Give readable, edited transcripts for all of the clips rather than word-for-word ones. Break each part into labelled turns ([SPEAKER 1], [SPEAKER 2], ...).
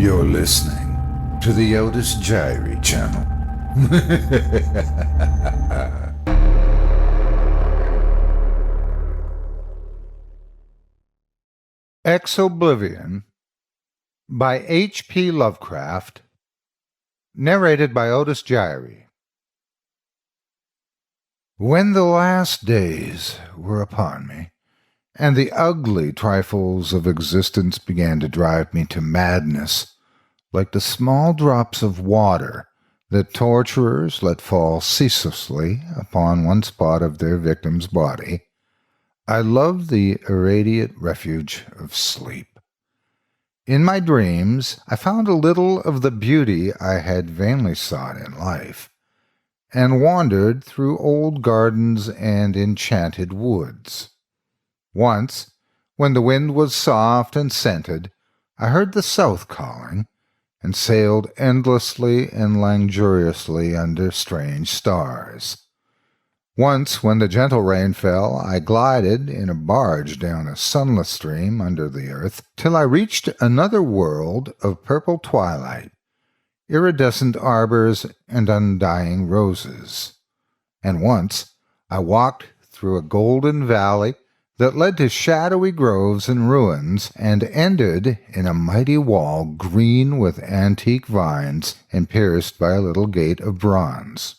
[SPEAKER 1] You're listening to the Otis Jiry channel. Oblivione by H.P. Lovecraft, narrated by Otis Jiry. When the last days were upon me, and the ugly trifles of existence began to drive me to madness, like the small drops of water that torturers let fall ceaselessly upon one spot of their victim's body, I loved the irradiate refuge of sleep. In my dreams, I found a little of the beauty I had vainly sought in life, and wandered through old gardens and enchanted woods. Once, when the wind was soft and scented, I heard the south calling, and sailed endlessly and luxuriously under strange stars. Once, when the gentle rain fell, I glided in a barge down a sunless stream under the earth, till I reached another world of purple twilight, iridescent arbors, and undying roses. And once I walked through a golden valley that led to shadowy groves and ruins, and ended in a mighty wall green with antique vines and pierced by a little gate of bronze.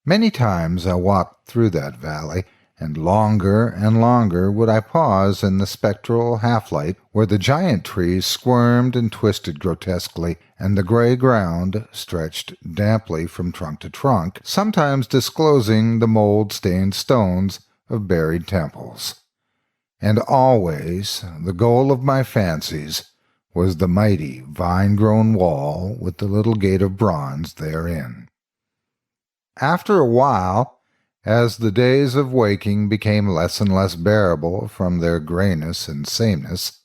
[SPEAKER 1] Many times I walked through that valley, and longer would I pause in the spectral half-light where the giant trees squirmed and twisted grotesquely, and the gray ground stretched damply from trunk to trunk, sometimes disclosing the mold-stained stones of buried temples. And always the goal of my fancies was the mighty vine-grown wall with the little gate of bronze therein. After a while, as the days of waking became less and less bearable from their grayness and sameness,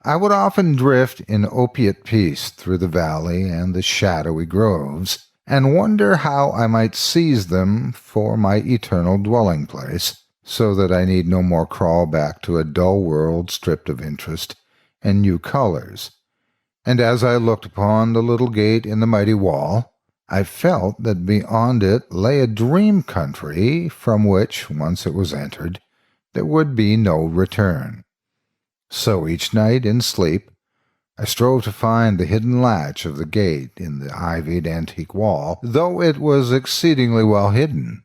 [SPEAKER 1] I would often drift in opiate peace through the valley and the shadowy groves, and wonder how I might seize them for my eternal dwelling-place, so that I need no more crawl back to a dull world stripped of interest and new colors. And as I looked upon the little gate in the mighty wall, I felt that beyond it lay a dream country from which, once it was entered, there would be no return. So each night in sleep I strove to find the hidden latch of the gate in the ivied antique wall, though it was exceedingly well hidden.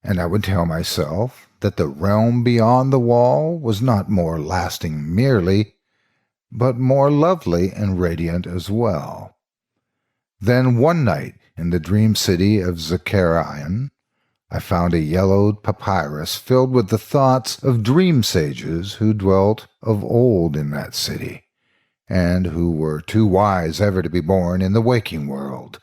[SPEAKER 1] And I would tell myself that the realm beyond the wall was not more lasting merely, but more lovely and radiant as well. Then one night, in the dream city of Zakarian, I found a yellowed papyrus filled with the thoughts of dream sages who dwelt of old in that city, and who were too wise ever to be born in the waking world.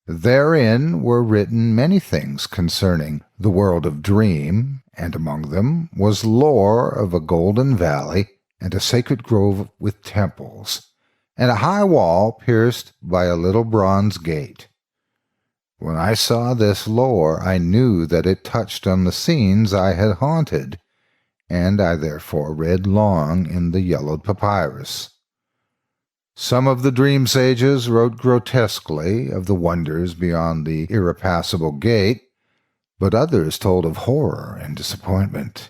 [SPEAKER 1] Therein were written many things concerning the world of dream, and among them was lore of a golden valley and a sacred grove with temples, and a high wall pierced by a little bronze gate. When I saw this lore, I knew that it touched on the scenes I had haunted, and I therefore read long in the yellowed papyrus. Some of the dream sages wrote grotesquely of the wonders beyond the irrepassable gate, but others told of horror and disappointment.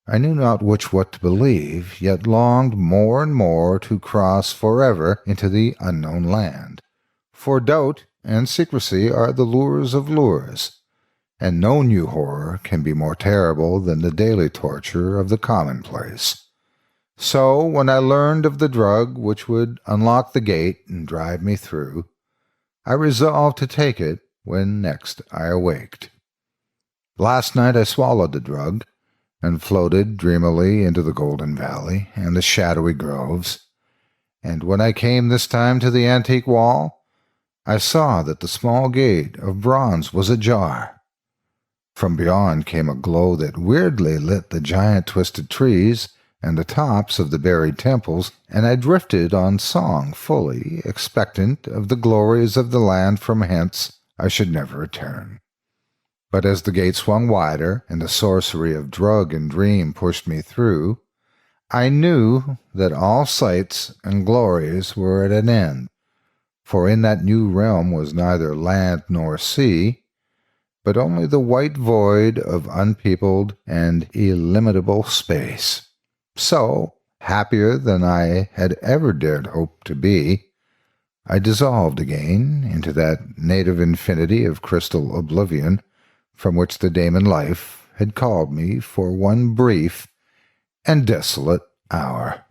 [SPEAKER 1] I knew not what to believe, yet longed more and more to cross forever into the unknown land. For doubt and secrecy are the lures of lures, and no new horror can be more terrible than the daily torture of the commonplace. So, when I learned of the drug which would unlock the gate and drive me through, I resolved to take it when next I awaked. Last night I swallowed the drug, and floated dreamily into the golden valley and the shadowy groves, and when I came this time to the antique wall, I saw that the small gate of bronze was ajar. From beyond came a glow that weirdly lit the giant twisted trees and the tops of the buried temples, and I drifted on song fully expectant of the glories of the land from hence I should never return. But as the gate swung wider, and the sorcery of drug and dream pushed me through, I knew that all sights and glories were at an end, for in that new realm was neither land nor sea, but only the white void of unpeopled and illimitable space. So, happier than I had ever dared hope to be, I dissolved again into that native infinity of crystal oblivion from which the daemon life had called me for one brief and desolate hour.